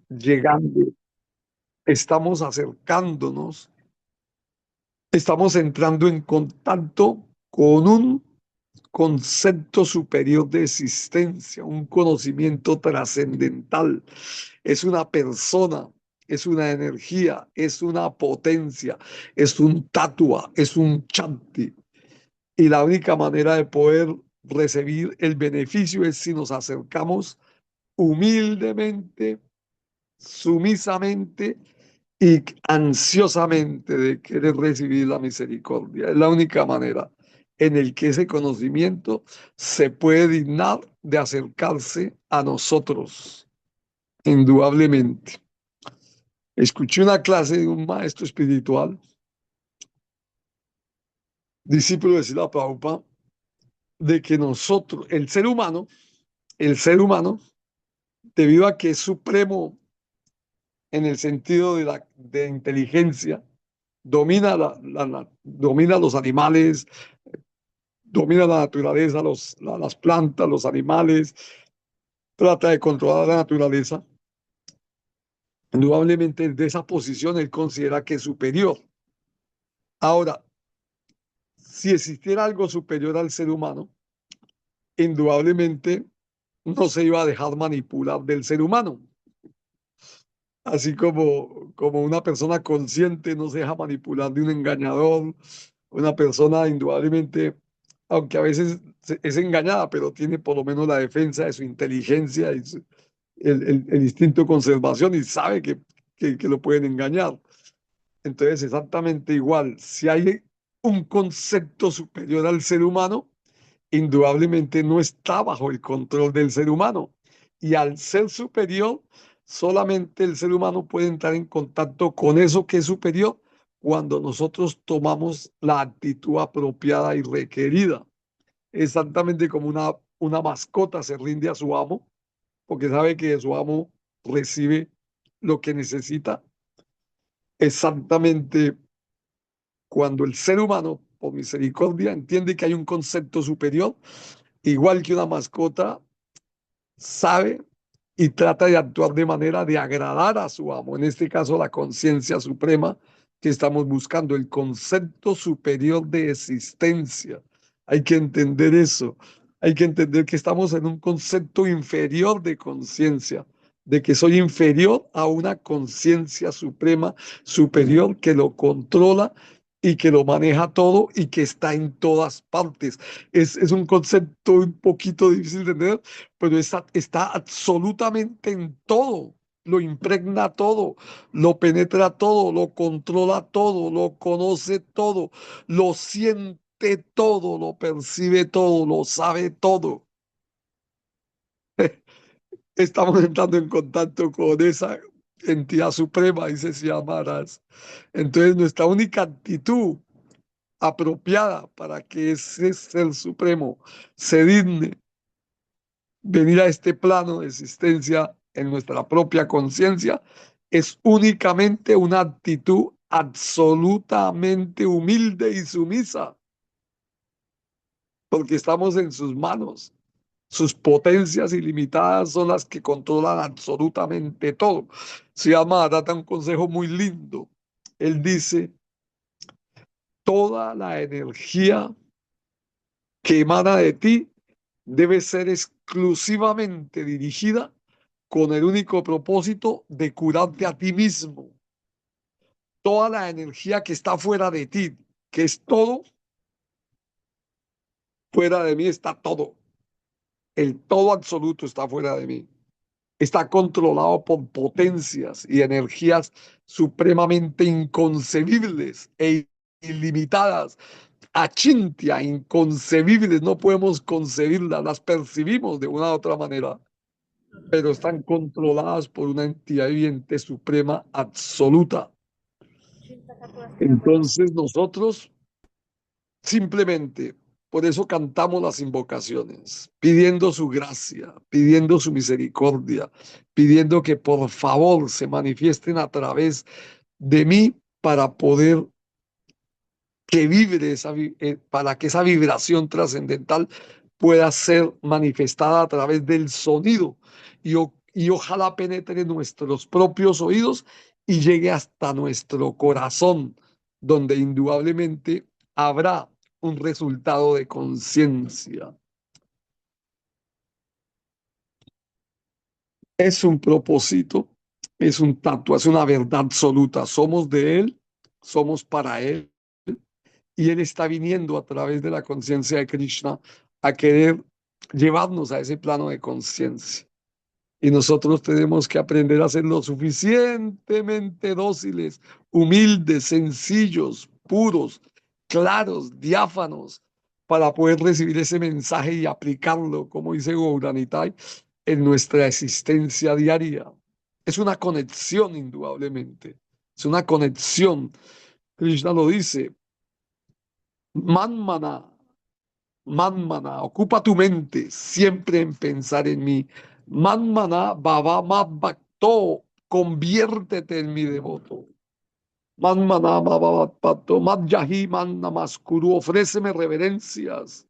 llegando, estamos acercándonos, estamos entrando en contacto con un concepto superior de existencia, un conocimiento trascendental. Es una persona, es una energía, es una potencia, es un tatua, es un chanti. Y la única manera de poder recibir el beneficio es si nos acercamos humildemente, sumisamente y ansiosamente de querer recibir la misericordia. Es la única manera en el que ese conocimiento se puede dignar de acercarse a nosotros, indudablemente. Escuché una clase de un maestro espiritual, discípulo de Srila Prabhupada, de que nosotros, el ser humano, debido a que es supremo en el sentido de inteligencia, domina los animales, domina la naturaleza, las plantas, los animales, trata de controlar la naturaleza. Indudablemente de esa posición él considera que es superior. Ahora, si existiera algo superior al ser humano, indudablemente no se iba a dejar manipular del ser humano. Así como una persona consciente no se deja manipular de un engañador, una persona indudablemente, aunque a veces es engañada, pero tiene por lo menos la defensa de su inteligencia y el instinto de conservación y sabe que lo pueden engañar. Entonces, exactamente igual, si hay un concepto superior al ser humano, indudablemente no está bajo el control del ser humano. Y al ser superior, solamente el ser humano puede entrar en contacto con eso que es superior cuando nosotros tomamos la actitud apropiada y requerida. Exactamente como una mascota se rinde a su amo, porque sabe que su amo recibe lo que necesita. Exactamente cuando el ser humano, por misericordia, entiende que hay un concepto superior, igual que una mascota, sabe y trata de actuar de manera de agradar a su amo, en este caso la conciencia suprema que estamos buscando, el concepto superior de existencia. Hay que entender eso, hay que entender que estamos en un concepto inferior de conciencia, de que soy inferior a una conciencia suprema, superior que lo controla y que lo maneja todo y que está en todas partes. Es un concepto un poquito difícil de entender, pero está absolutamente en todo, lo impregna todo, lo penetra todo, lo controla todo, lo conoce todo, lo siente todo, lo percibe todo, lo sabe todo. Estamos entrando en contacto con esa entidad suprema, dice Siamaras. Entonces, nuestra única actitud apropiada para que ese ser supremo se digne venir a este plano de existencia en nuestra propia conciencia es únicamente una actitud absolutamente humilde y sumisa, porque estamos en sus manos. Sus potencias ilimitadas son las que controlan absolutamente todo. Se llama Data un consejo muy lindo. Él dice, toda la energía que emana de ti debe ser exclusivamente dirigida con el único propósito de curarte a ti mismo. Toda la energía que está fuera de ti, que es todo, fuera de mí está todo. El todo absoluto está fuera de mí. Está controlado por potencias y energías supremamente inconcebibles e ilimitadas, achintia, inconcebibles, no podemos concebirlas, las percibimos de una u otra manera, pero están controladas por una entidad viviente suprema absoluta. Entonces nosotros simplemente, por eso cantamos las invocaciones, pidiendo su gracia, pidiendo su misericordia, pidiendo que por favor se manifiesten a través de mí para poder que vibre para que esa vibración trascendental pueda ser manifestada a través del sonido y, y ojalá penetre nuestros propios oídos y llegue hasta nuestro corazón, donde indudablemente habrá un resultado de conciencia. Es un propósito, es un tatuaje, es una verdad absoluta. Somos de Él, somos para Él, y Él está viniendo a través de la conciencia de Krishna a querer llevarnos a ese plano de conciencia. Y nosotros tenemos que aprender a ser lo suficientemente dóciles, humildes, sencillos, puros, claros, diáfanos, para poder recibir ese mensaje y aplicarlo, como dice Gauranitai, en nuestra existencia diaria. Es una conexión, indudablemente. Es una conexión. Krishna lo dice, Manmana, Manmana, ocupa tu mente siempre en pensar en mí. Manmana, Baba Mad Bhakto, conviértete en mi devoto. Manmana, Baba Bhakto, Mad Yahi, Man Namaskuru, ofréceme reverencias.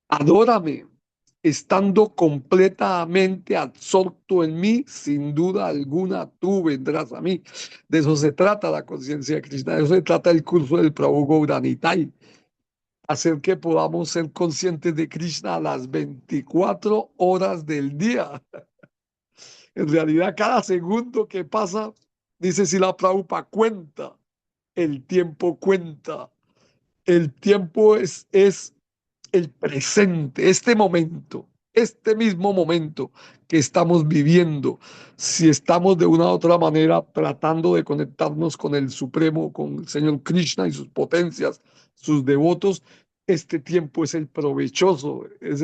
Adórame, estando completamente absorto en mí, sin duda alguna tú vendrás a mí. De eso se trata la conciencia de Krishna, de eso se trata el curso del Prabhu Gauranitai, hacer que podamos ser conscientes de Krishna a las 24 horas del día. En realidad, cada segundo que pasa, dice si la Prabhupada cuenta, el tiempo cuenta. El tiempo es el presente, este mismo momento que estamos viviendo. Si estamos de una u otra manera tratando de conectarnos con el Supremo, con el Señor Krishna y sus potencias, sus devotos, este tiempo es el provechoso, es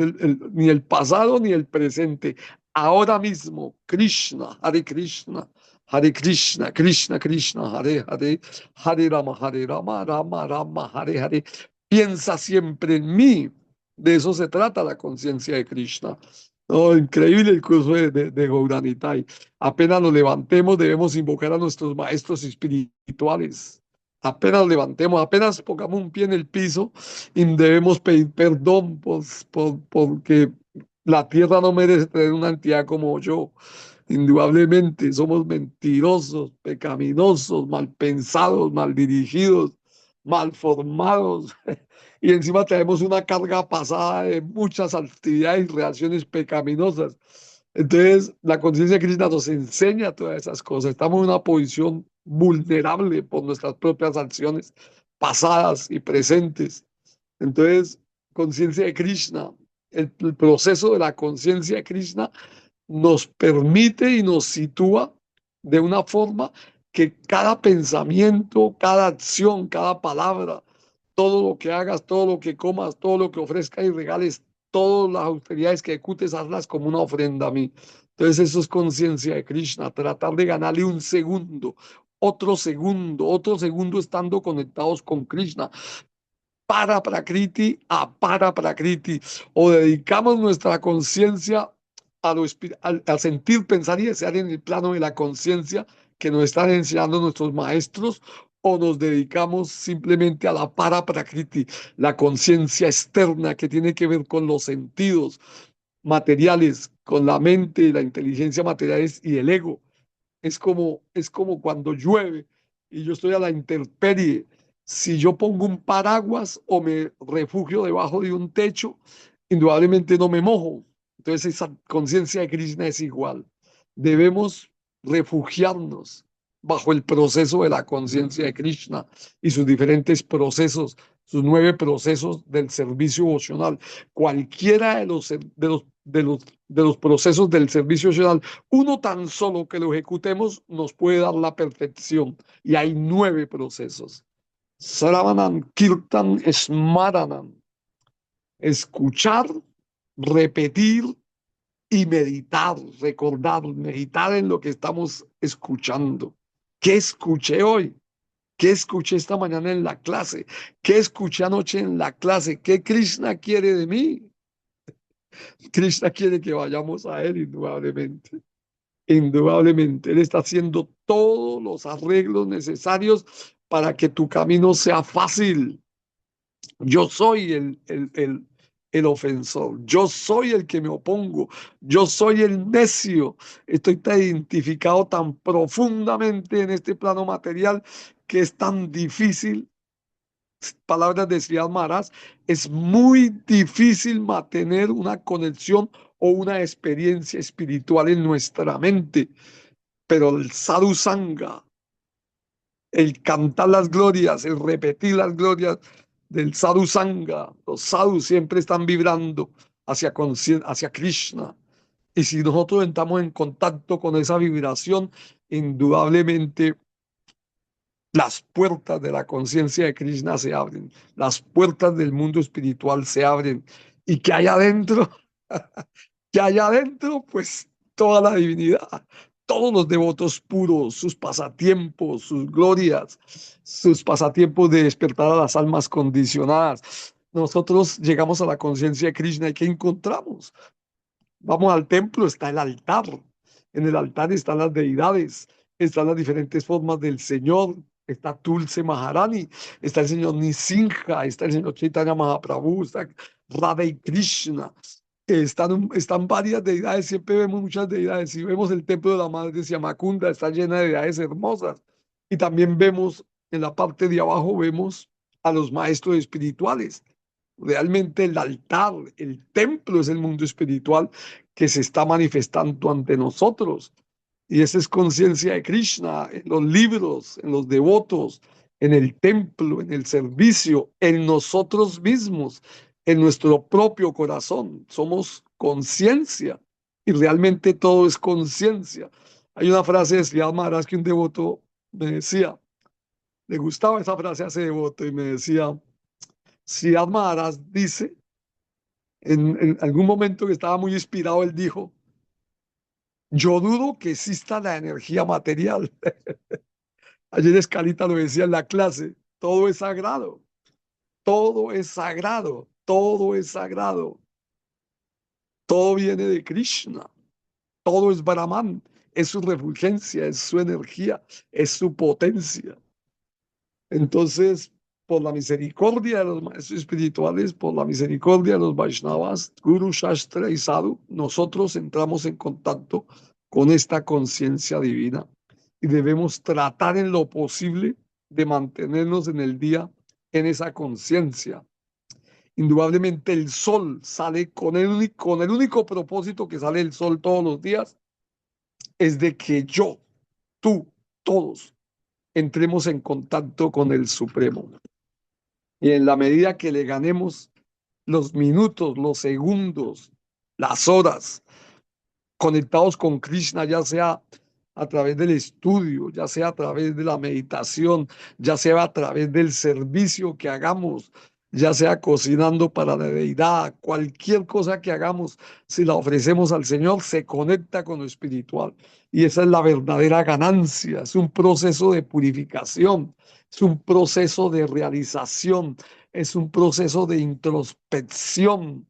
ni el pasado ni el presente. Ahora mismo, Krishna, Hare Krishna, Hare Krishna, Krishna Krishna, Hare Hare, Hare Rama, Rama Rama, Hare Hare. Piensa siempre en mí. De eso se trata la conciencia de Krishna. No, increíble el curso de Gauranitai. Apenas nos levantemos, debemos invocar a nuestros maestros espirituales. Apenas nos levantemos, apenas pongamos un pie en el piso y debemos pedir perdón porque la tierra no merece tener una entidad como yo. Indudablemente somos mentirosos, pecaminosos, mal pensados, mal dirigidos, mal formados. Y encima tenemos una carga pasada de muchas actividades y reacciones pecaminosas. Entonces, la conciencia de Krishna nos enseña todas esas cosas. Estamos en una posición vulnerable por nuestras propias acciones pasadas y presentes. Entonces, conciencia de Krishna, el proceso de la conciencia de Krishna nos permite y nos sitúa de una forma que cada pensamiento, cada acción, cada palabra, todo lo que hagas, todo lo que comas, todo lo que ofrezcas y regales, todas las austeridades que ejecutes, hazlas como una ofrenda a mí. Entonces eso es conciencia de Krishna, tratar de ganarle un segundo, otro segundo estando conectados con Krishna, para Prakriti a para Prakriti, o dedicamos nuestra conciencia al sentir, pensar y desear en el plano de la conciencia que nos están enseñando nuestros maestros, o nos dedicamos simplemente a la para Prakriti, la conciencia externa que tiene que ver con los sentidos materiales, con la mente, la inteligencia materiales y el ego. Es como cuando llueve y yo estoy a la intemperie. Si yo pongo un paraguas o me refugio debajo de un techo, indudablemente no me mojo. Entonces esa conciencia de Krishna es igual. Debemos refugiarnos bajo el proceso de la conciencia de Krishna y sus diferentes procesos, sus 9 procesos del servicio emocional. Cualquiera de los procesos del servicio emocional, uno tan solo que lo ejecutemos nos puede dar la perfección. Y hay 9 procesos. Sravanam, Kirtan, Smaranam. Escuchar, repetir y meditar, recordar, meditar en lo que estamos escuchando. ¿Qué escuché hoy? ¿Qué escuché esta mañana en la clase? ¿Qué escuché anoche en la clase? ¿Qué Krishna quiere de mí? Krishna quiere que vayamos a Él, indudablemente. Indudablemente, Él está haciendo todos los arreglos necesarios para que tu camino sea fácil. Yo soy el ofensor, yo soy el que me opongo, yo soy el necio. Estoy tan identificado tan profundamente en este plano material que es tan difícil, palabras de Sri Maharaj, es muy difícil mantener una conexión o una experiencia espiritual en nuestra mente. Pero el sadhu sangha, el cantar las glorias, el repetir las glorias del sadhu sangha, los sadhus siempre están vibrando hacia Krishna. Y si nosotros entramos en contacto con esa vibración, indudablemente las puertas de la conciencia de Krishna se abren, las puertas del mundo espiritual se abren. ¿Y qué hay adentro? ¿Qué hay adentro? Pues toda la divinidad, todos los devotos puros, sus pasatiempos, sus glorias, sus pasatiempos de despertar a las almas condicionadas. Nosotros llegamos a la conciencia de Krishna y ¿qué encontramos? Vamos al templo, está el altar. En el altar están las deidades, están las diferentes formas del Señor. Está Tulse Maharani, está el Señor Nisinja, está el Señor Chaitanya Mahaprabhu, está Radha y Krishna. Están varias deidades, siempre vemos muchas deidades. Si vemos el templo de la Madre Siamakunda, está llena de deidades hermosas. Y también vemos en la parte de abajo, vemos a los maestros espirituales. Realmente el altar, el templo es el mundo espiritual que se está manifestando ante nosotros. Y esa es conciencia de Krishna en los libros, en los devotos, en el templo, en el servicio, en nosotros mismos, en nuestro propio corazón. Somos conciencia y realmente todo es conciencia. Hay una frase de Sri Maharaj que un devoto me decía, le gustaba esa frase a ese devoto y me decía, Sri Maharaj dice, en algún momento que estaba muy inspirado, él dijo, yo dudo que exista la energía material. Ayer Escalita lo decía en la clase, todo es sagrado, todo es sagrado, todo es sagrado, todo viene de Krishna, todo es Brahman, es su refulgencia, es su energía, es su potencia. Entonces, por la misericordia de los maestros espirituales, por la misericordia de los Vaishnavas, Guru, Shastra y Sadhu, nosotros entramos en contacto con esta conciencia divina y debemos tratar en lo posible de mantenernos en el día en esa conciencia. Indudablemente el sol sale con el único propósito que sale el sol todos los días, es de que yo, tú, todos entremos en contacto con el Supremo. Y en la medida que le ganemos los minutos, los segundos, las horas, conectados con Krishna, ya sea a través del estudio, ya sea a través de la meditación, ya sea a través del servicio que hagamos, ya sea cocinando para la deidad, cualquier cosa que hagamos, si la ofrecemos al Señor, se conecta con lo espiritual. Y esa es la verdadera ganancia, es un proceso de purificación, es un proceso de realización, es un proceso de introspección,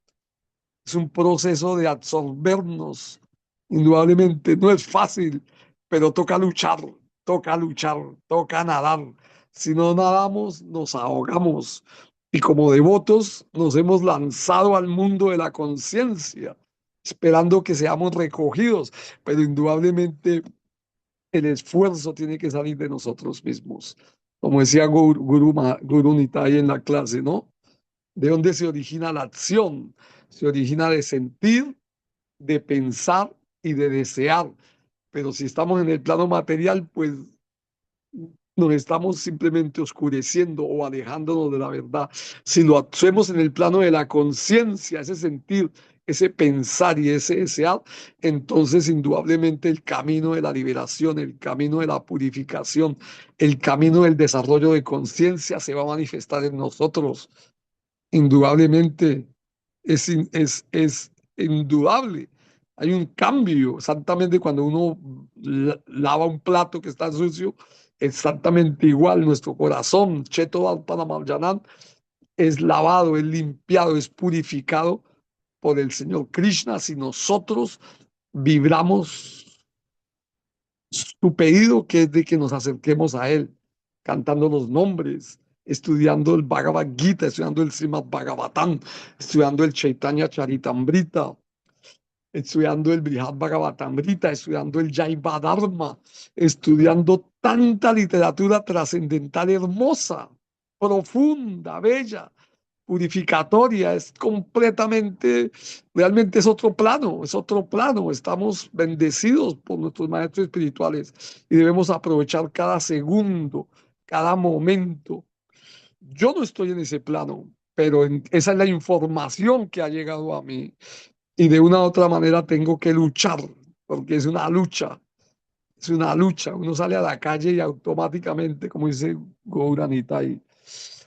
es un proceso de absorbernos. Indudablemente no es fácil, pero toca luchar, toca luchar, toca nadar. Si no nadamos, nos ahogamos. Y como devotos nos hemos lanzado al mundo de la conciencia, esperando que seamos recogidos, pero indudablemente el esfuerzo tiene que salir de nosotros mismos. Como decía Guru Nitai en la clase, ¿no? ¿De dónde se origina la acción? Se origina de sentir, de pensar y de desear. Pero si estamos en el plano material, pues nos estamos simplemente oscureciendo o alejándonos de la verdad. Si lo hacemos en el plano de la conciencia, ese sentir, ese pensar y ese desear, entonces indudablemente el camino de la liberación, el camino de la purificación, el camino del desarrollo de conciencia se va a manifestar en nosotros. Indudablemente es indudable. Hay un cambio, exactamente cuando uno lava un plato que está sucio, exactamente igual nuestro corazón, Cheto Alpanamaljanán, es lavado, es limpiado, es purificado por el Señor Krishna si nosotros vibramos su pedido, que es de que nos acerquemos a Él, cantando los nombres, estudiando el Bhagavad Gita, estudiando el Srimad Bhagavatam, estudiando el Chaitanya Charitamrita, estudiando el Brihad Bhagavatamrita, estudiando el Jaiva Dharma, estudiando tanta literatura trascendental hermosa, profunda, bella, purificatoria, es completamente, realmente es otro plano, estamos bendecidos por nuestros maestros espirituales y debemos aprovechar cada segundo, cada momento. Yo no estoy en ese plano, pero esa es la información que ha llegado a mí y de una u otra manera tengo que luchar, porque es una lucha, es una lucha. Uno sale a la calle y automáticamente, como dice Gouranita, y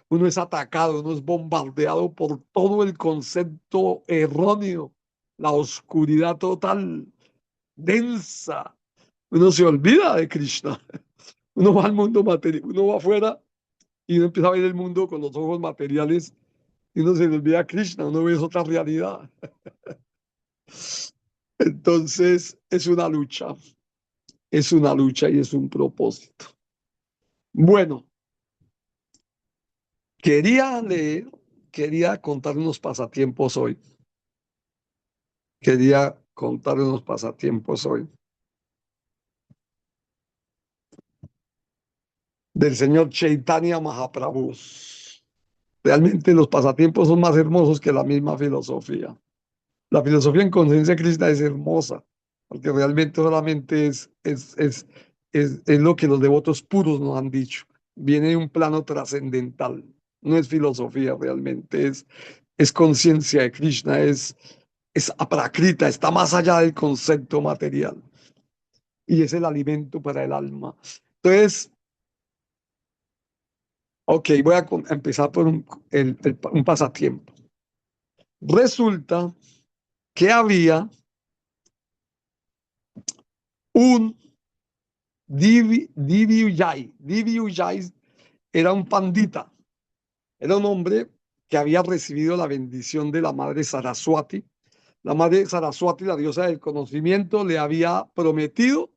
uno es atacado, uno es bombardeado por todo el concepto erróneo, la oscuridad total, densa. Uno se olvida de Krishna. Uno va al mundo material, uno va afuera y uno empieza a ver el mundo con los ojos materiales y uno se le olvida a Krishna, uno ve otra realidad. Entonces, es una lucha y es un propósito. Bueno, quería leer, quería contar unos pasatiempos hoy. Quería contar unos pasatiempos hoy del señor Chaitanya Mahaprabhu. Realmente los pasatiempos son más hermosos que la misma filosofía. La filosofía en conciencia Krishna es hermosa, porque realmente solamente es lo que los devotos puros nos han dicho. Viene de un plano trascendental, no es filosofía realmente, es conciencia de Krishna, es aprakrita, está más allá del concepto material y es el alimento para el alma. Entonces, ok, voy a empezar por un pasatiempo. Resulta que había un Divi Ujjai. Divi Ujjai era un pandita, era un hombre que había recibido la bendición de la madre Saraswati. La madre Saraswati, la diosa del conocimiento, le había prometido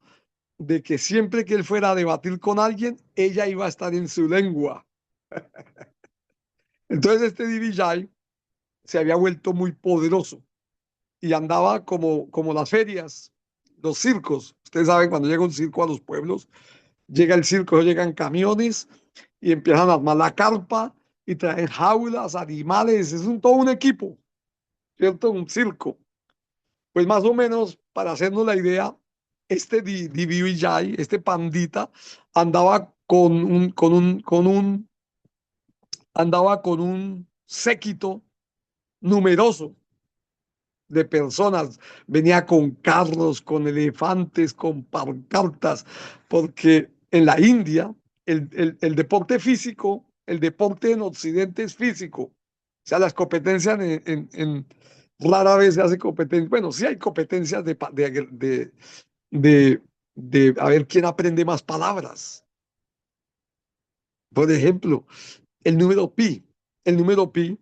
de que siempre que él fuera a debatir con alguien, ella iba a estar en su lengua. Entonces este Divi Jai se había vuelto muy poderoso y andaba como las ferias, los circos. Ustedes saben, cuando llega un circo a los pueblos, llega el circo, llegan camiones y empiezan a armar la carpa y traen jaulas, animales, todo un equipo, ¿cierto? Un circo. Pues más o menos, para hacernos la idea, este Vijay, este pandita, andaba andaba con un séquito numeroso de personas, venía con carros, con elefantes, con pancartas, porque en la India el deporte físico, el deporte en Occidente es físico. O sea, las competencias rara vez se hace competencia. Bueno, sí hay competencias de, de a ver quién aprende más palabras. Por ejemplo, el número pi. El número pi,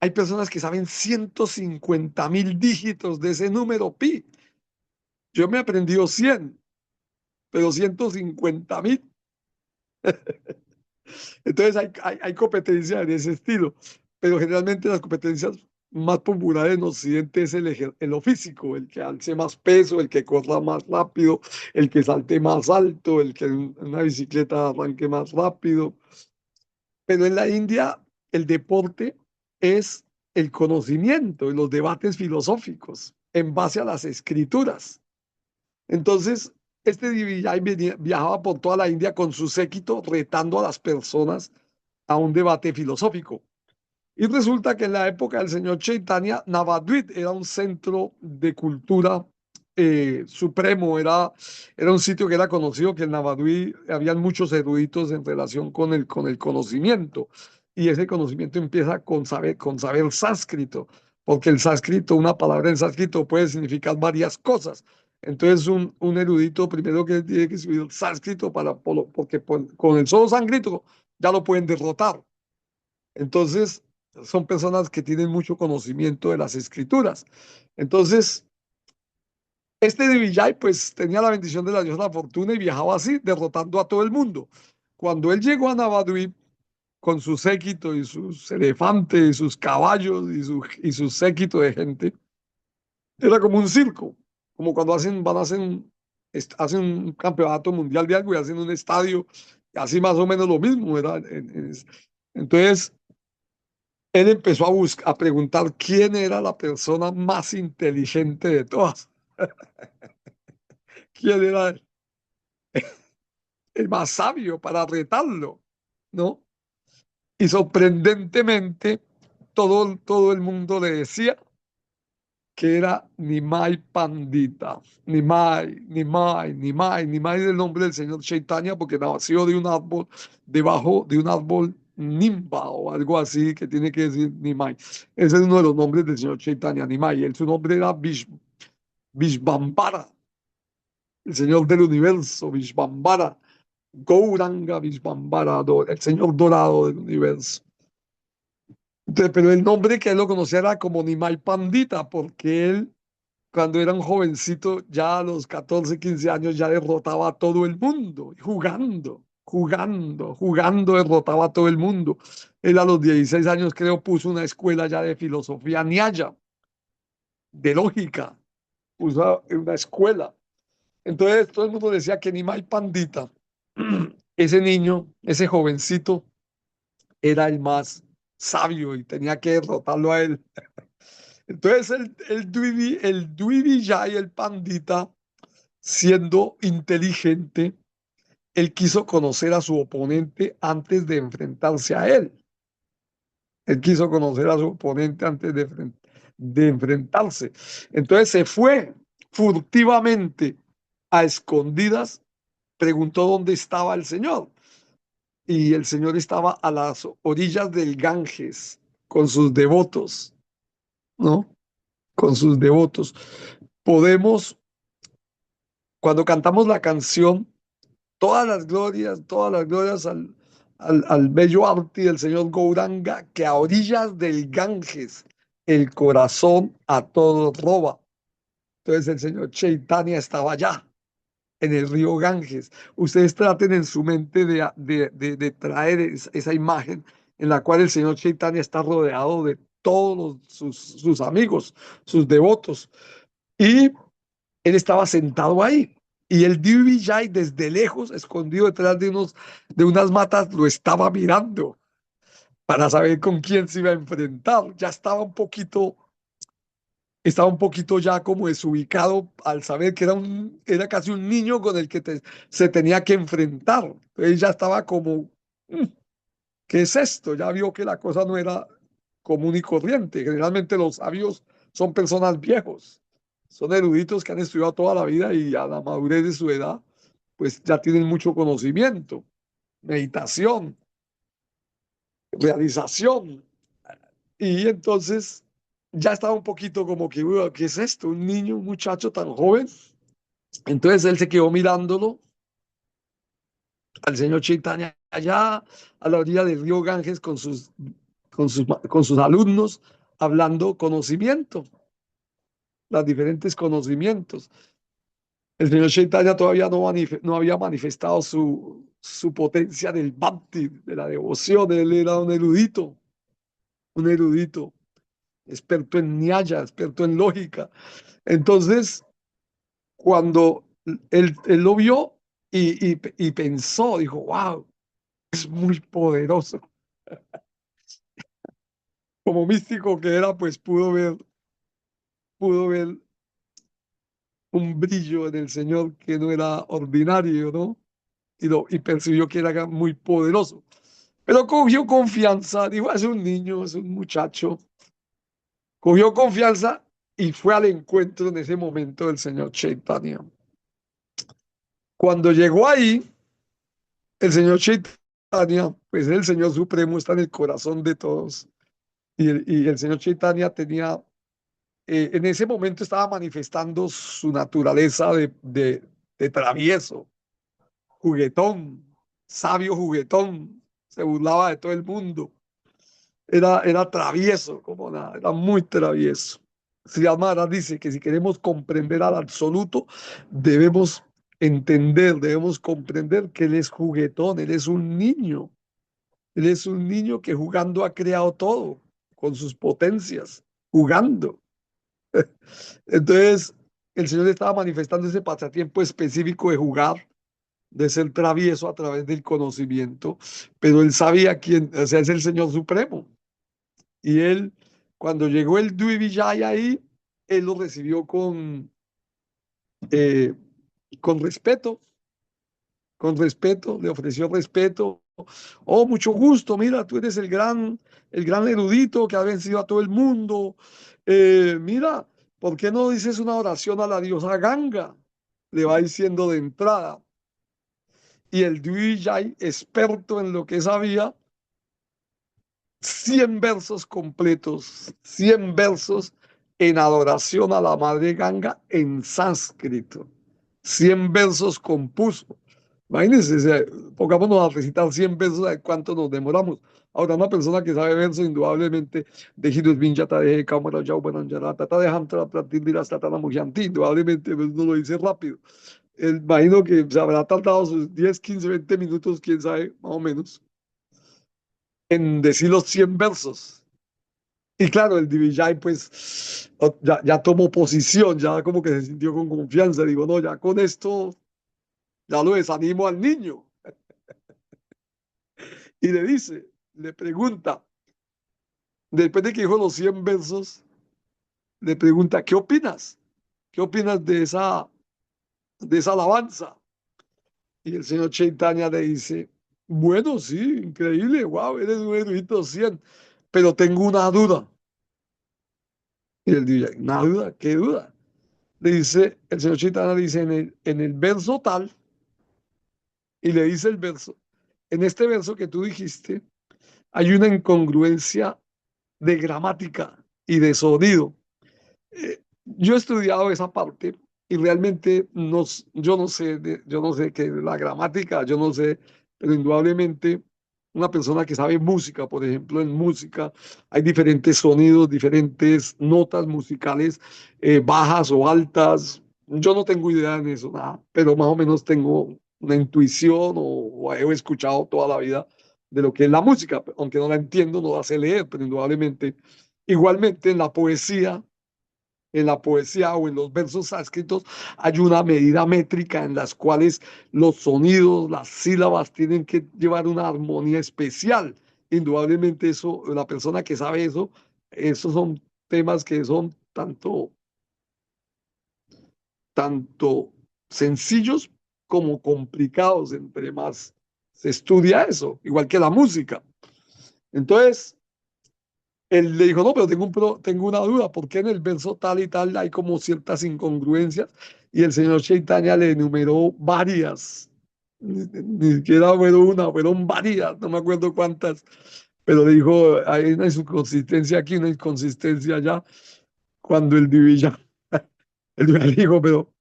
hay personas que saben 150.000 dígitos de ese número pi. Yo me he aprendido 100, pero 150.000. Entonces hay competencias de ese estilo, pero generalmente las competencias más populares en Occidente es lo físico, el que alce más peso, el que corra más rápido, el que salte más alto, el que en una bicicleta arranque más rápido. Pero en la India el deporte es el conocimiento y los debates filosóficos en base a las escrituras. Entonces, este Vijay viajaba por toda la India con su séquito retando a las personas a un debate filosófico. Y resulta que en la época del señor Chaitanya, Navadvip era un centro de cultura supremo, era un sitio que era conocido que en Navadvip habían muchos eruditos en relación con el conocimiento. Y ese conocimiento empieza con saber sánscrito, porque el sánscrito, una palabra en sánscrito puede significar varias cosas. Entonces, un erudito primero que tiene que estudiar sánscrito porque con el solo sánscrito ya lo pueden derrotar. Entonces, son personas que tienen mucho conocimiento de las escrituras. Entonces, este de Vijay, pues tenía la bendición de la diosa de la fortuna y viajaba así, derrotando a todo el mundo. cuando él llegó a Navadvip con su séquito y sus elefantes y sus caballos y su séquito de gente, era como un circo, como cuando hacen un campeonato mundial de algo y hacen un estadio, y así más o menos lo mismo, ¿verdad? Entonces, él empezó a preguntar quién era la persona más inteligente de todas, quién era el más sabio para retarlo, ¿no? Y sorprendentemente, todo el mundo le decía que era Nimai Pandita. Nimai es el nombre del señor Chaitanya porque nació de un árbol, debajo de un árbol Nimba o algo así que tiene que decir Nimai. Ese es uno de los nombres del señor Chaitanya, Nimai. Su nombre era Vishvambara, el señor del universo, Vishvambara, Gauranga Vishvambara, el señor dorado del universo. Entonces, pero el nombre que él lo conocía era como Nimai Pandita porque él cuando era un jovencito, ya a los 14, 15 años, ya derrotaba a todo el mundo, jugando, derrotaba a todo el mundo. Él a los 16 años, creo, puso una escuela ya de filosofía nyaya, de lógica, puso una escuela. Entonces todo el mundo decía que Nimai Pandita, ese niño, ese jovencito, era el más sabio y tenía que derrotarlo a él. Entonces el Dweeby Jai, el Pandita, siendo inteligente, él quiso conocer a su oponente antes de enfrentarse a él. Él quiso conocer a su oponente antes de enfrentarse. Entonces se fue furtivamente a escondidas, preguntó dónde estaba el Señor. Y el Señor estaba a las orillas del Ganges con sus devotos, ¿no? Con sus devotos. Podemos, cuando cantamos la canción, todas las glorias al bello arte del señor Gouranga, que a orillas del Ganges el corazón a todos roba. Entonces el señor Chaitanya estaba allá, en el río Ganges. Ustedes traten en su mente de traer esa imagen en la cual el señor Chaitanya está rodeado de todos sus amigos, sus devotos. Y él estaba sentado ahí. Y el Vijay desde lejos, escondido detrás de unas matas, lo estaba mirando para saber con quién se iba a enfrentar. Ya estaba un poquito ya como desubicado al saber que era casi un niño con el que se tenía que enfrentar. Entonces ya estaba como, "Mm, ¿qué es esto?". Ya vio que la cosa no era común y corriente. Generalmente los sabios son personas viejos, son eruditos que han estudiado toda la vida y a la madurez de su edad, pues ya tienen mucho conocimiento, meditación, realización. Y entonces ya estaba un poquito como que, "Uy, ¿qué es esto? Un niño, un muchacho tan joven". Entonces él se quedó mirándolo al señor Chaitanya allá a la orilla del río Ganges con sus alumnos hablando conocimiento, los diferentes conocimientos. El señor Chaitanya todavía no había manifestado su potencia del bhakti, de la devoción. Él era un erudito, experto en nyaya, experto en lógica. Entonces, cuando él lo vio y pensó, dijo, wow, es muy poderoso. Como místico que era, pues pudo ver un brillo en el Señor que no era ordinario, ¿no? Y percibió que era muy poderoso. Pero cogió confianza, dijo, es un niño, es un muchacho. Cogió confianza y fue al encuentro en ese momento del señor Chaitanya. Cuando llegó ahí, el señor Chaitanya, pues el señor supremo está en el corazón de todos. Y el señor Chaitanya en ese momento estaba manifestando su naturaleza de travieso, juguetón, sabio juguetón, se burlaba de todo el mundo. Era travieso, como nada, era muy travieso. Sri Maharaj dice que si queremos comprender al absoluto, debemos entender, debemos comprender que él es juguetón, él es un niño. Él es un niño que jugando ha creado todo, con sus potencias, jugando. Entonces, el Señor le estaba manifestando ese pasatiempo específico de jugar, de ser travieso a través del conocimiento, pero él sabía quién, o sea, es el Señor Supremo. Y él, cuando llegó el Dui Vijay ahí, él lo recibió eh, con respeto, le ofreció respeto. Oh, mucho gusto, mira, tú eres el gran erudito que ha vencido a todo el mundo. Mira, ¿por qué no dices una oración a la diosa Ganga? Le va diciendo de entrada. Y el Dvijay, experto en lo que sabía, 100 versos completos, 100 versos en adoración a la madre Ganga en sánscrito. 100 versos compuso. Imagínense, o sea, pongámonos a recitar 100 versos, ¿de cuánto nos demoramos? Ahora, una persona que sabe verso, indudablemente, de Hirus Vinyata de Cámara Yaubanan Tata de Hamtra, Pratindira, Statana Mujanti, indudablemente, pues no lo dice rápido. Imagino que se habrá tardado sus 10, 15, 20 minutos, quién sabe, más o menos, en decir los 100 versos. Y claro, el Divijay pues ya tomó posición, ya como que se sintió con confianza. Digo, no, ya con esto ya lo desanimo al niño. Y le dice, le pregunta, después de que dijo los 100 versos, le pregunta, ¿qué opinas? ¿Qué opinas de esa alabanza? Y el señor Chaitanya le dice, bueno, sí, increíble, wow, eres un erudito 100, pero tengo una duda. Y él dice, ¿una duda? ¿Qué duda? Le dice, el señor Chaitanya dice en el verso tal, y le dice el verso, en este verso que tú dijiste, hay una incongruencia de gramática y de sonido. Yo he estudiado esa parte y realmente no, yo no sé, yo no sé qué es la gramática, yo no sé, pero indudablemente una persona que sabe música, por ejemplo, en música hay diferentes sonidos, diferentes notas musicales, bajas o altas. Yo no tengo idea en eso, nada, pero más o menos tengo una intuición o he escuchado toda la vida de lo que es la música, aunque no la entiendo, no la sé leer, pero indudablemente, igualmente en la poesía o en los versos sánscritos hay una medida métrica en las cuales los sonidos, las sílabas tienen que llevar una armonía especial. Indudablemente eso, la persona que sabe eso, esos son temas que son tanto sencillos como complicados, entre más se estudia eso, igual que la música. Entonces, él le dijo, no, pero tengo una duda, ¿por qué en el verso tal y tal hay como ciertas incongruencias? Y el señor Chaitanya le enumeró varias, ni siquiera fueron una, fueron varias, no me acuerdo cuántas, pero le dijo, hay una inconsistencia aquí, una inconsistencia allá, cuando el Divilla, el Divilla le dijo, pero,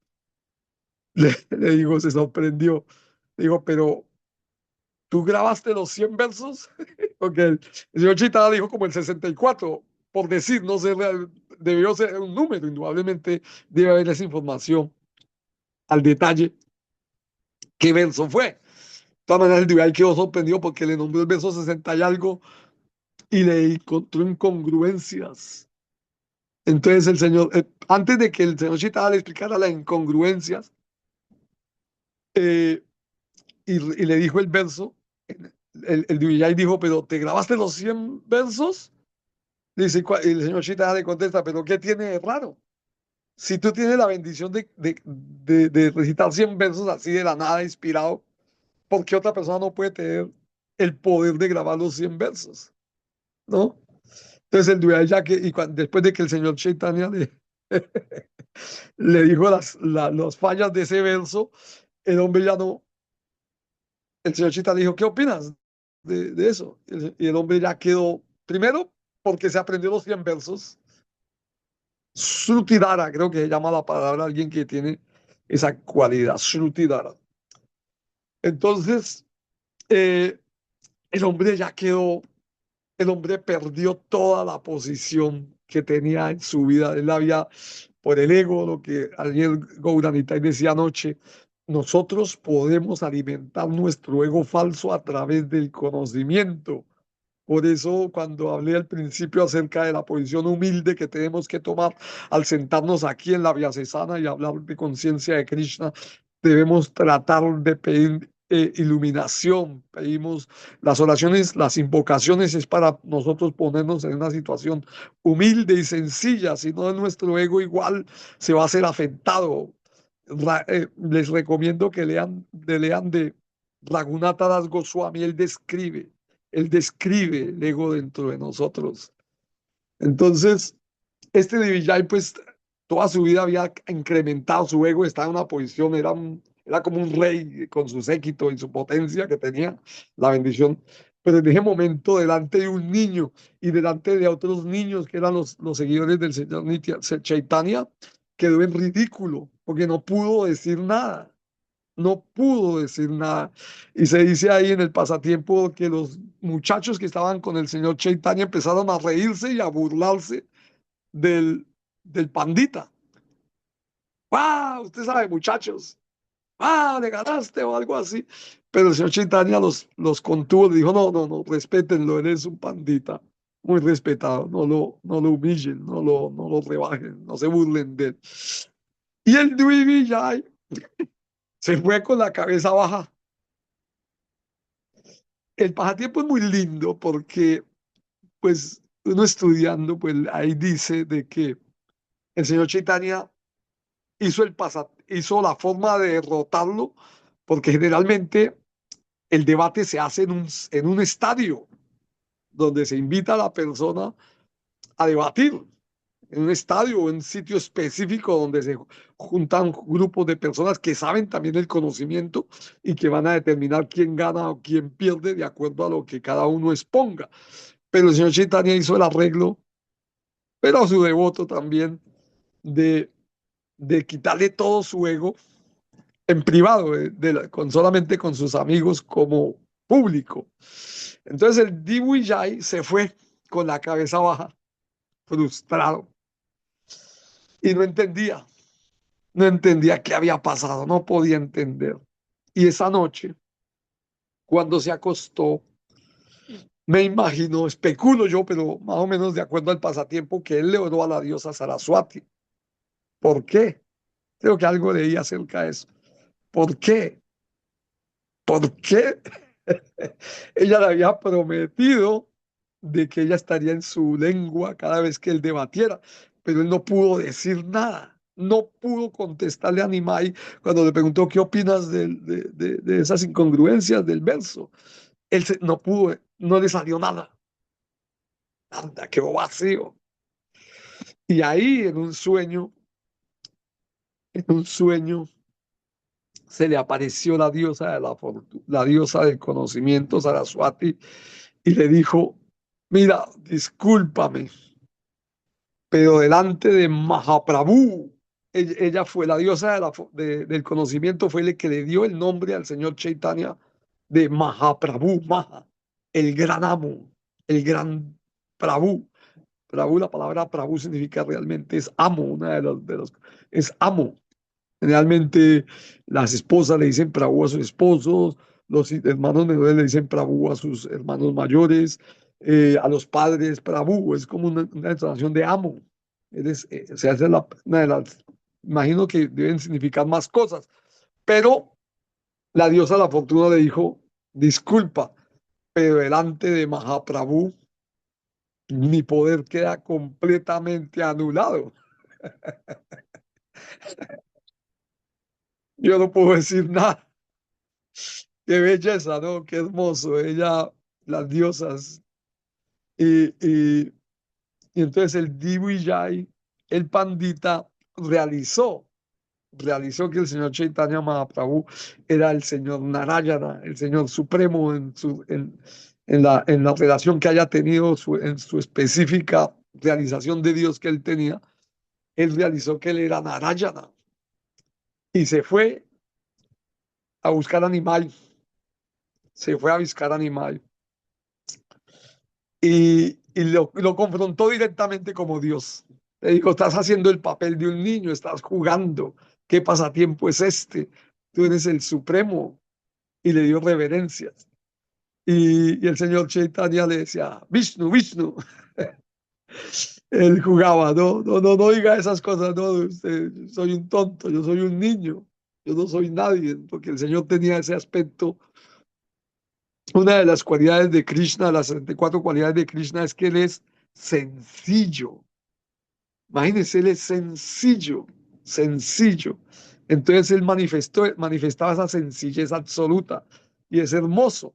le dijo, se sorprendió, le dijo, pero ¿tú grabaste los 100 versos? Porque el señor Chitara dijo como el 64, por decir, no sé, debió ser un número, indudablemente debe haber esa información al detalle qué verso fue. De todas maneras, el Dibay quedó sorprendido porque le nombró el verso 60 y algo y le encontró incongruencias. Entonces el señor, antes de que el señor Chitara le explicara las incongruencias eh, y le dijo el verso, el Dibay dijo, pero ¿te grabaste los 100 versos? Dice, y el señor Chita le contesta, pero ¿qué tiene de raro? Si tú tienes la bendición de recitar 100 versos así de la nada, inspirado, ¿por qué otra persona no puede tener el poder de grabar los 100 versos? ¿No? Entonces el Duyay ya que, después de que el señor Chaitanya le dijo las fallas de ese verso, el hombre ya no, el señor Chaitanya dijo, ¿qué opinas de eso? Y el hombre ya quedó, primero, porque se aprendió los 100 versos, Srutidara, creo que se llama la palabra alguien que tiene esa cualidad, Srutidara. Entonces, eh, el hombre ya quedó, el hombre perdió toda la posición que tenía en su vida. Él había, por el ego, lo que ayer Gauranitai decía anoche, nosotros podemos alimentar nuestro ego falso a través del conocimiento. Por eso, cuando hablé al principio acerca de la posición humilde que tenemos que tomar al sentarnos aquí en la Vyasesana y hablar de conciencia de Krishna, debemos tratar de pedir iluminación. Pedimos las oraciones, las invocaciones es para nosotros ponernos en una situación humilde y sencilla, si no nuestro ego igual se va a ser afectado. Les recomiendo que lean de Raghunatha Das Goswami, él describe el ego dentro de nosotros. Entonces, este Vijay, pues, toda su vida había incrementado su ego, estaba en una posición, era como un rey con su séquito y su potencia que tenía, la bendición. Pero en ese momento, delante de un niño y delante de otros niños que eran los seguidores del señor Chaitanya, quedó en ridículo, porque no pudo decir nada. No pudo decir nada. Y se dice ahí en el pasatiempo que los muchachos que estaban con el señor Chaitanya empezaron a reírse y a burlarse del, del pandita. ¡Ah! Usted sabe, muchachos. ¡Ah! Le ganaste o algo así. Pero el señor Chaitanya los contuvo, le dijo, no, no, no, respétenlo, él es un pandita. Muy respetado, no lo humillen, no lo rebajen, no se burlen de él. Y el Dwi Vijay se fue con la cabeza baja. El pasatiempo es muy lindo porque, pues, uno estudiando, pues ahí dice de que el señor Chaitanya hizo la forma de derrotarlo, porque generalmente el debate se hace en un estadio donde se invita a la persona a debatir, en un estadio o en un sitio específico donde se juntan grupos de personas que saben también el conocimiento y que van a determinar quién gana o quién pierde de acuerdo a lo que cada uno exponga. Pero el señor Chaitanya hizo el arreglo, pero a su devoto también, de, de quitarle todo su ego en privado, solamente con sus amigos como público. Entonces el Dibu se fue con la cabeza baja, frustrado, y no entendía qué había pasado, no podía entender. Y esa noche, cuando se acostó, me imagino, especulo yo, pero más o menos de acuerdo al pasatiempo, que él le oró a la diosa Saraswati. ¿Por qué? Creo que algo leí acerca de eso. ¿Por qué? ¿Por qué? Ella le había prometido de que ella estaría en su lengua cada vez que él debatiera, pero él no pudo decir nada. No pudo contestarle a Nimai cuando le preguntó qué opinas de esas incongruencias del verso. No pudo, no le salió nada. Anda, quedó vacío. Y ahí en un sueño, se le apareció la diosa de la diosa del conocimiento, Saraswati, y le dijo, mira, discúlpame, pero delante de Mahaprabhu, ella fue la diosa del conocimiento, fue el que le dio el nombre al señor Chaitanya de Mahaprabhu, Maha, el gran amo, el gran Prabhu. Prabhu, la palabra Prabhu significa realmente es amo, es amo. Generalmente las esposas le dicen Prabhu a sus esposos, los hermanos menores le dicen Prabhu a sus hermanos mayores, a los padres Prabhu, es como una entonación de amo. Se hace una de las, imagino que deben significar más cosas, pero la diosa de la fortuna le dijo, disculpa, pero delante de Mahaprabhu mi poder queda completamente anulado. Yo no puedo decir nada. Qué belleza, ¿no? Qué hermoso. Las diosas. Y, y, y entonces el Vijay, el pandita, realizó que el señor Chaitanya Mahaprabhu era el señor Narayana, el señor supremo en la relación que haya tenido, en su específica realización de Dios que él tenía. Él realizó que él era Narayana y se fue a buscar animal, y lo confrontó directamente como Dios. Le dijo, estás haciendo el papel de un niño, estás jugando, ¿qué pasatiempo es este? tú eres el supremo, y le dio reverencias. Y el señor Chaitanya le decía, Vishnu, Vishnu. Él jugaba, no, no, no, no diga esas cosas, no, usted, soy un tonto, yo soy un niño, yo no soy nadie, porque el Señor tenía ese aspecto. Una de las cualidades de Krishna, las 74 cualidades de Krishna, es que él es sencillo. Imagínense, él es sencillo, sencillo. Entonces él manifestaba esa sencillez absoluta y es hermoso.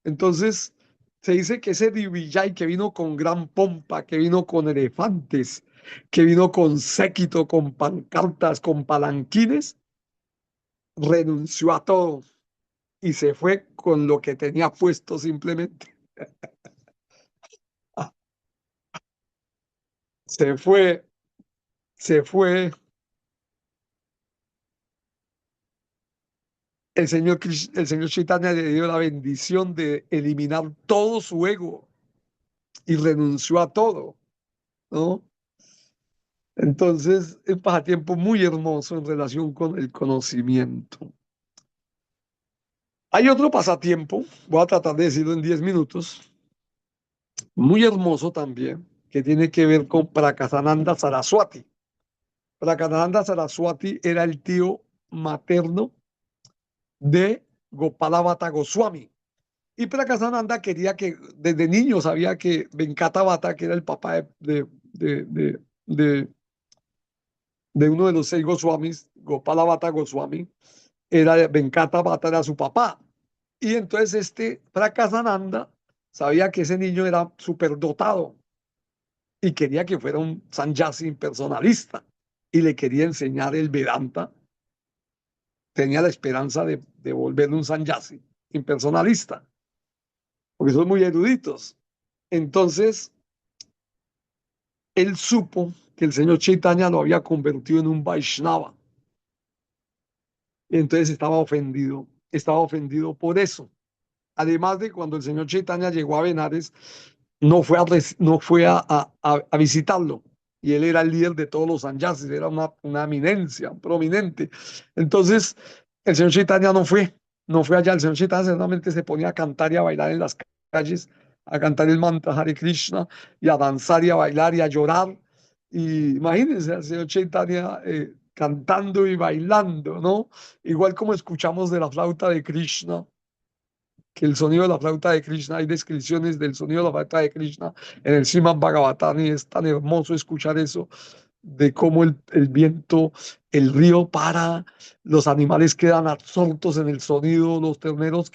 Entonces se dice que ese Vijay que vino con gran pompa, que vino con elefantes, que vino con séquito, con pancartas, con palanquines, renunció a todo y se fue con lo que tenía puesto simplemente. Se fue, se fue. El señor Chaitanya le dio la bendición de eliminar todo su ego y renunció a todo, ¿no? Entonces, un pasatiempo muy hermoso en relación con el conocimiento. Hay otro pasatiempo, voy a tratar de decirlo en 10 minutos, muy hermoso también, que tiene que ver con Prakasananda Saraswati. Prakasananda Saraswati era el tío materno de Gopala Goswami. Y Prakasananda quería que, desde niño sabía que Venkata Bhatta, que era el papá de, de uno de los 6 Goswamis, Gopala Bhatta Goswami, era Venkata Bhatta, era su papá. Y entonces este Prakasananda sabía que ese niño era superdotado y quería que fuera un sannyasi impersonalista y le quería enseñar el Vedanta. Tenía la esperanza de volverle un sannyasi impersonalista, porque son muy eruditos. Entonces, él supo que el señor Chaitanya lo había convertido en un Vaishnava. Entonces estaba ofendido por eso. Además de cuando el señor Chaitanya llegó a Benares, no fue a visitarlo. Y él era el líder de todos los sannyasis, era una eminencia, un prominente. Entonces, el señor Chaitanya no fue allá. El señor Chaitanya solamente se ponía a cantar y a bailar en las calles, a cantar el mantra Hare Krishna, y a danzar y a bailar y a llorar. Y imagínense al señor Chaitanya cantando y bailando, ¿no? Igual como escuchamos de la flauta de Krishna, que el sonido de la flauta de Krishna, hay descripciones del sonido de la flauta de Krishna en el Srimad Bhagavatam y es tan hermoso escuchar eso, de cómo el viento, el río para, los animales quedan absortos en el sonido, los terneros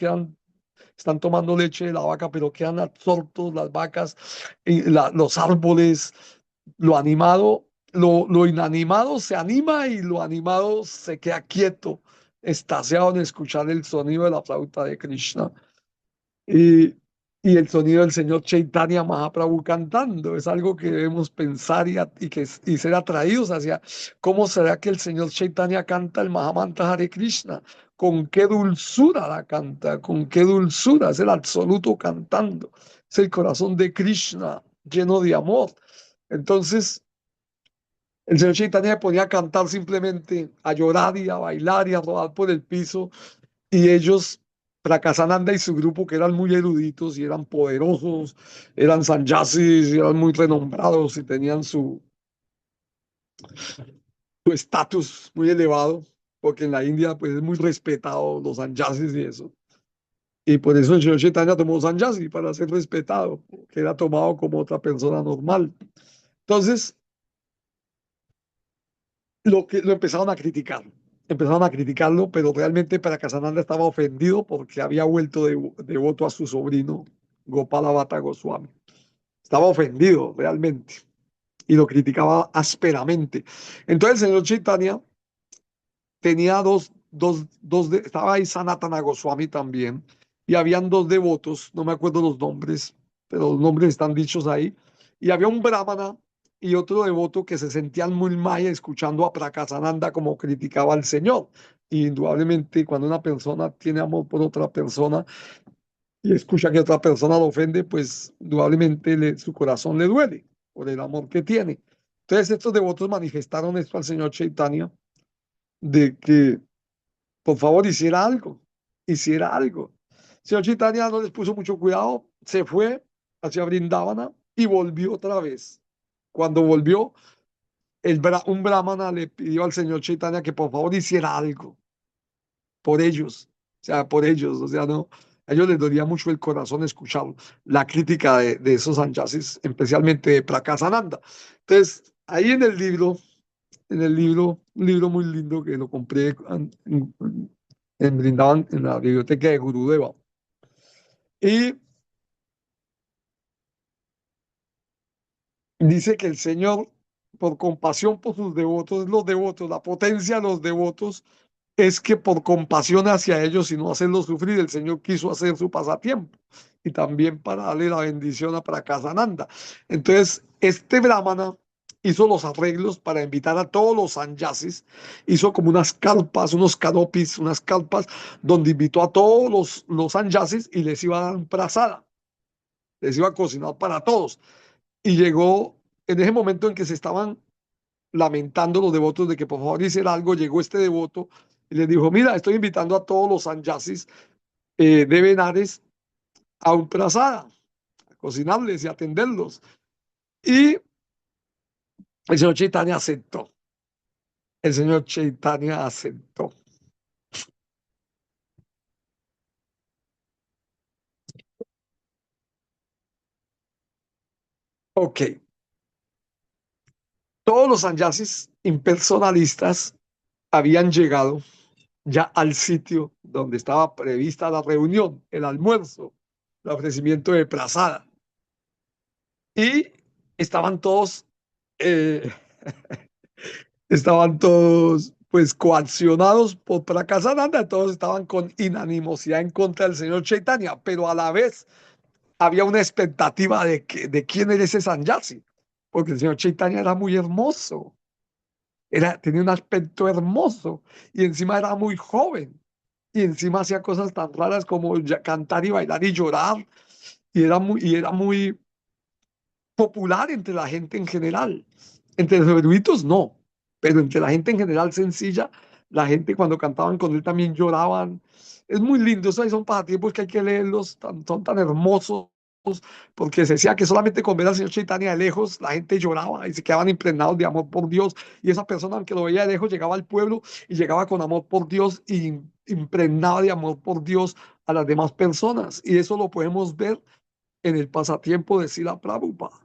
están tomando leche de la vaca, pero quedan absortos las vacas, y los árboles, lo animado, lo inanimado se anima y lo animado se queda quieto, extasiado en escuchar el sonido de la flauta de Krishna. Y, y el sonido del señor Chaitanya Mahaprabhu cantando. Es algo que debemos pensar y ser atraídos hacia cómo será que el señor Chaitanya canta el Mahamantra Hare Krishna. Con qué dulzura la canta, con qué dulzura. Es el absoluto cantando. Es el corazón de Krishna lleno de amor. Entonces, el señor Chaitanya ponía a cantar simplemente, a llorar y a bailar y a rodar por el piso y ellos, Prakasananda y su grupo, que eran muy eruditos y eran poderosos, eran sannyasis, y eran muy renombrados y tenían su estatus muy elevado, porque en la India pues es muy respetado los sannyasis y eso. Y por eso el señor Chaitanya tomó sannyasi para ser respetado, que era tomado como otra persona normal. Entonces, lo empezaron a criticar. Empezaron a criticarlo, pero realmente Prakasananda estaba ofendido porque había vuelto devoto a su sobrino Gopala Bhatta Goswami. Estaba ofendido realmente y lo criticaba ásperamente. Entonces el señor Chaitanya tenía estaba ahí Sanatana Goswami también, y habían 2 devotos, no me acuerdo los nombres, pero los nombres están dichos ahí, y había un brahmana y otro devoto que se sentían muy mal escuchando a Prakasananda como criticaba al Señor. Y indudablemente cuando una persona tiene amor por otra persona y escucha que otra persona lo ofende, pues indudablemente su corazón le duele por el amor que tiene. Entonces estos devotos manifestaron esto al Señor Chaitanya, de que por favor, hiciera algo. El señor Chaitanya no les puso mucho cuidado, se fue hacia Brindavana y volvió otra vez. Cuando volvió, un brahmana le pidió al señor Chaitanya que por favor hiciera algo por ellos, o sea, por ellos, o sea, no, a ellos les dolía mucho el corazón escuchar la crítica de esos sannyasis, especialmente de Prakasananda. Entonces, ahí en el libro, un libro muy lindo que lo compré en Brindavan, en la biblioteca de Gurudeva, y dice que el Señor, por compasión por sus devotos, los devotos, la potencia de los devotos, es que por compasión hacia ellos y no hacerlos sufrir, el Señor quiso hacer su pasatiempo y también para darle la bendición a Prakasananda. Entonces, este brahmana hizo los arreglos para invitar a todos los sannyasis, hizo como unas carpas, unos canopis, unas carpas, donde invitó a todos los sannyasis y les iba a dar prasada, les iba a cocinar para todos. Y llegó en ese momento en que se estaban lamentando los devotos de que por favor hiciera algo, llegó este devoto y les dijo, mira, estoy invitando a todos los sannyasis de Benares a un prasada, a cocinarles y atenderlos. Y el señor Chaitanya aceptó. El señor Chaitanya aceptó. Ok, todos los sannyasis impersonalistas habían llegado ya al sitio donde estaba prevista la reunión, el almuerzo, el ofrecimiento de prasada. Y estaban todos, eh, estaban todos pues coaccionados por Prakasananda, todos estaban con inanimosidad en contra del señor Chaitanya, pero a la vez había una expectativa de quién era ese sannyasi, porque el señor Chaitanya era muy hermoso, tenía un aspecto hermoso y encima era muy joven y encima hacía cosas tan raras como cantar y bailar y llorar y era muy popular entre la gente en general. Entre los eruditos no, pero entre la gente en general sencilla, la gente cuando cantaban con él también lloraban. Es muy lindo, esos son pasatiempos que hay que leerlos, son tan hermosos, porque se decía que solamente con ver al señor Chaitanya de lejos, la gente lloraba y se quedaban impregnados de amor por Dios. Y esa persona, aunque lo veía de lejos, llegaba al pueblo y llegaba con amor por Dios y impregnaba de amor por Dios a las demás personas. Y eso lo podemos ver en el pasatiempo de Srila Prabhupada.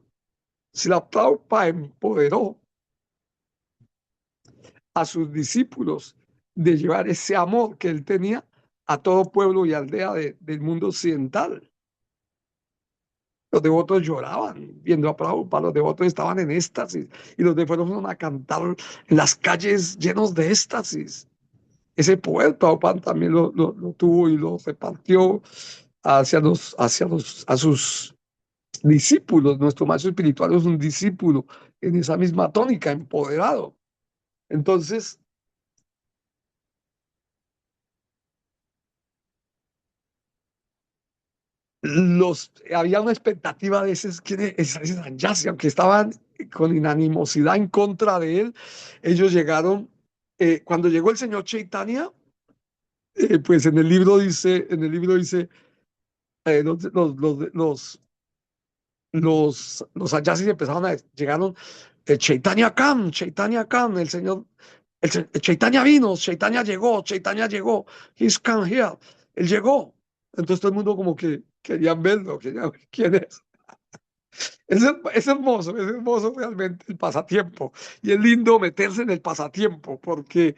Srila Prabhupada empoderó a sus discípulos de llevar ese amor que él tenía a todo pueblo y aldea del mundo occidental. Los devotos lloraban viendo a Prabhupada, los devotos estaban en éxtasis y los devotos fueron a cantar en las calles llenos de éxtasis. Ese poder Prabhupada también lo tuvo y lo repartió a sus discípulos. Nuestro maestro espiritual es un discípulo en esa misma tónica, empoderado. Entonces, había una expectativa de ese Sanjasi, aunque estaban con inanimosidad en contra de él, ellos llegaron, cuando llegó el señor Chaitanya, pues en el libro dice, eh, los, los, los, los, los sannyasis llegaron, Chaitanya Khan, el Chaitanya vino, Chaitanya llegó, he's come here, él llegó. Entonces todo el mundo como que querían verlo, querían ver quién es. Es hermoso realmente el pasatiempo. Y es lindo meterse en el pasatiempo porque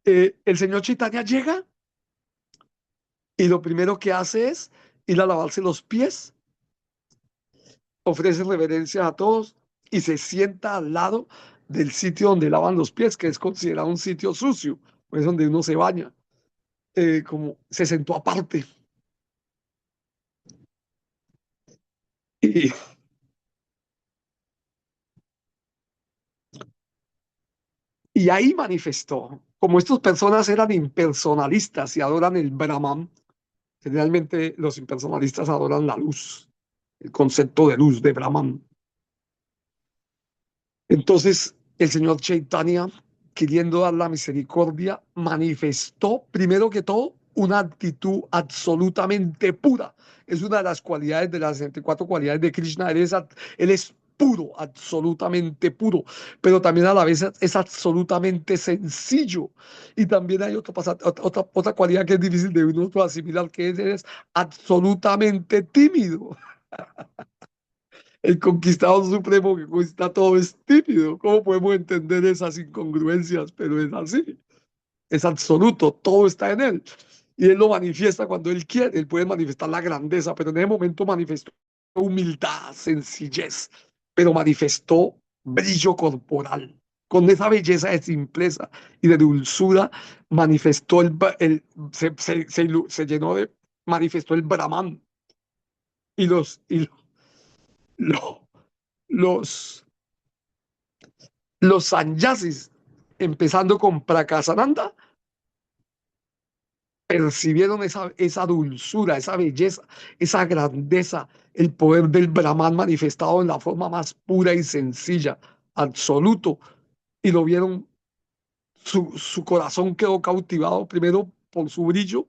el señor Chaitanya llega y lo primero que hace es ir a lavarse los pies, ofrece reverencia a todos y se sienta al lado del sitio donde lavan los pies, que es considerado un sitio sucio, pues donde uno se baña. Como se sentó aparte. Y, y ahí manifestó, como estas personas eran impersonalistas y adoran el Brahman, generalmente los impersonalistas adoran la luz, el concepto de luz de Brahman. Entonces, el señor Chaitanya queriendo dar la misericordia, manifestó, primero que todo, una actitud absolutamente pura. Es una de las cualidades, de las 64 cualidades de Krishna. Él es puro, absolutamente puro, pero también a la vez es absolutamente sencillo. Y también hay otra cualidad que es difícil de uno asimilar, que es, él es absolutamente tímido. El conquistador supremo que conquista todo es tímido. ¿Cómo podemos entender esas incongruencias? Pero es así, es absoluto, todo está en él. Y él lo manifiesta cuando él quiere, él puede manifestar la grandeza, pero en ese momento manifestó humildad, sencillez, pero manifestó brillo corporal. Con esa belleza de simpleza y de dulzura, manifestó se llenó de, manifestó el Brahman y lo- los, los sannyasis, empezando con Prakasananda, percibieron esa dulzura, esa belleza, esa grandeza, el poder del Brahman manifestado en la forma más pura y sencilla, absoluto, y lo vieron, su corazón quedó cautivado primero por su brillo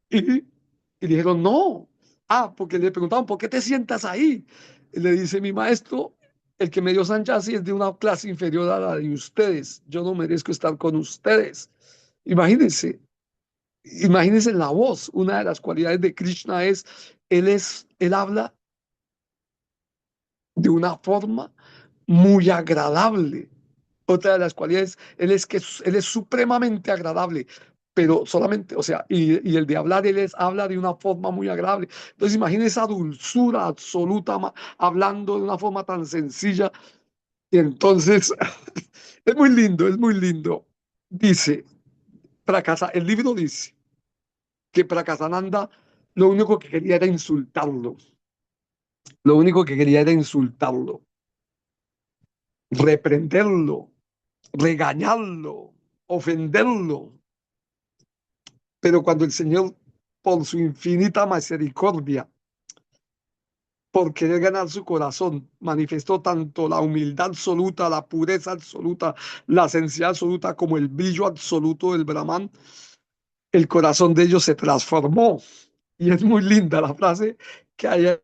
y, y dijeron, no, porque le preguntaban, ¿por qué te sientas ahí? Y le dice, mi maestro, el que me dio Sannyasi es de una clase inferior a la de ustedes, yo no merezco estar con ustedes. Imagínense, imagínense la voz. Una de las cualidades de Krishna él habla de una forma muy agradable. Otra de las cualidades, él es supremamente agradable, pero solamente, o sea, y el de hablar, habla de una forma muy agradable. Entonces, imagínense esa dulzura absoluta, hablando de una forma tan sencilla. Y entonces, es muy lindo, es muy lindo. Dice, el libro dice que Prakasananda lo único que quería era insultarlo. Lo único que quería era insultarlo, reprenderlo, regañarlo, ofenderlo. Pero cuando el Señor, por su infinita misericordia, por querer ganar su corazón, manifestó tanto la humildad absoluta, la pureza absoluta, la sencillez absoluta, como el brillo absoluto del Brahman, el corazón de ellos se transformó. Y es muy linda la frase que hay ahí,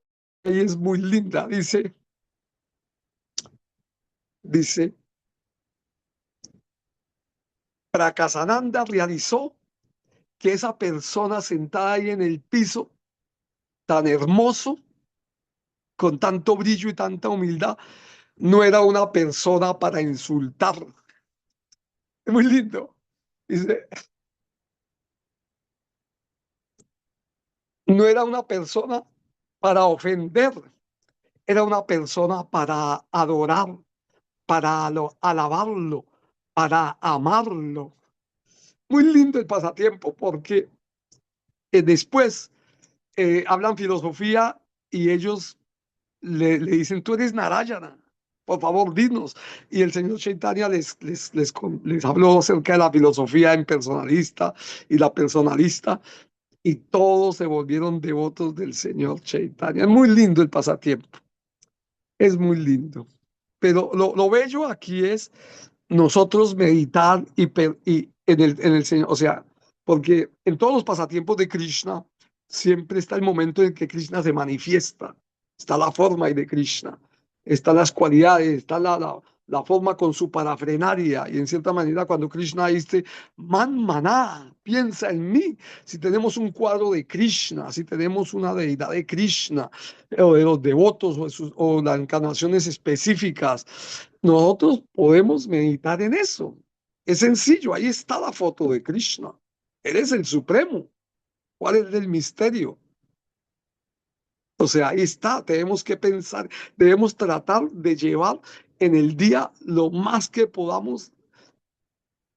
es muy linda. Dice, Prakasananda realizó que esa persona sentada ahí en el piso, tan hermoso, con tanto brillo y tanta humildad, no era una persona para insultar. Es muy lindo. Dice, no era una persona para ofender, era una persona para adorar, para alabarlo, para amarlo. Muy lindo el pasatiempo porque después hablan filosofía y ellos le dicen, tú eres Narayana, por favor, dinos. Y el señor Chaitanya les habló acerca de la filosofía impersonalista y la personalista, y todos se volvieron devotos del señor Chaitanya. Es muy lindo el pasatiempo, es muy lindo. Pero lo bello aquí es nosotros meditar y en el Señor, o sea, porque en todos los pasatiempos de Krishna siempre está el momento en que Krishna se manifiesta, está la forma ahí de Krishna, están las cualidades, está la forma con su parafrenaria, y en cierta manera cuando Krishna dice, man maná, piensa en mí, si tenemos un cuadro de Krishna, si tenemos una deidad de Krishna, o de los devotos, o las encarnaciones específicas, nosotros podemos meditar en eso. Es sencillo, ahí está la foto de Krishna. Él es el supremo. ¿Cuál es el misterio? O sea, ahí está. Tenemos que pensar, debemos tratar de llevar en el día lo más que podamos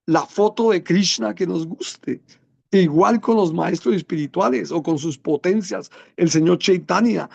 la foto de Krishna que nos guste. Igual con los maestros espirituales o con sus potencias, el señor Chaitanya.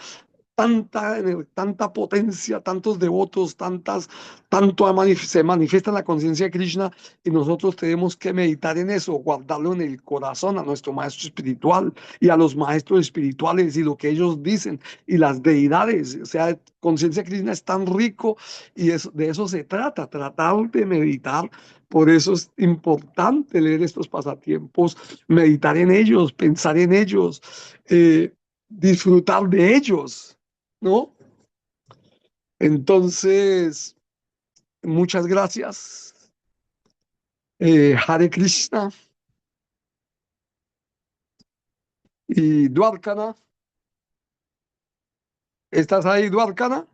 tanta potencia, tantos devotos, se manifiesta en la conciencia de Krishna y nosotros tenemos que meditar en eso, guardarlo en el corazón a nuestro maestro espiritual y a los maestros espirituales y lo que ellos dicen y las deidades. O sea, conciencia de Krishna es tan rico y de eso se trata, tratar de meditar. Por eso es importante leer estos pasatiempos, meditar en ellos, pensar en ellos, disfrutar de ellos, ¿no? Entonces, muchas gracias. Hare Krishna y Dwarkana. ¿Estás ahí, Dwarkana?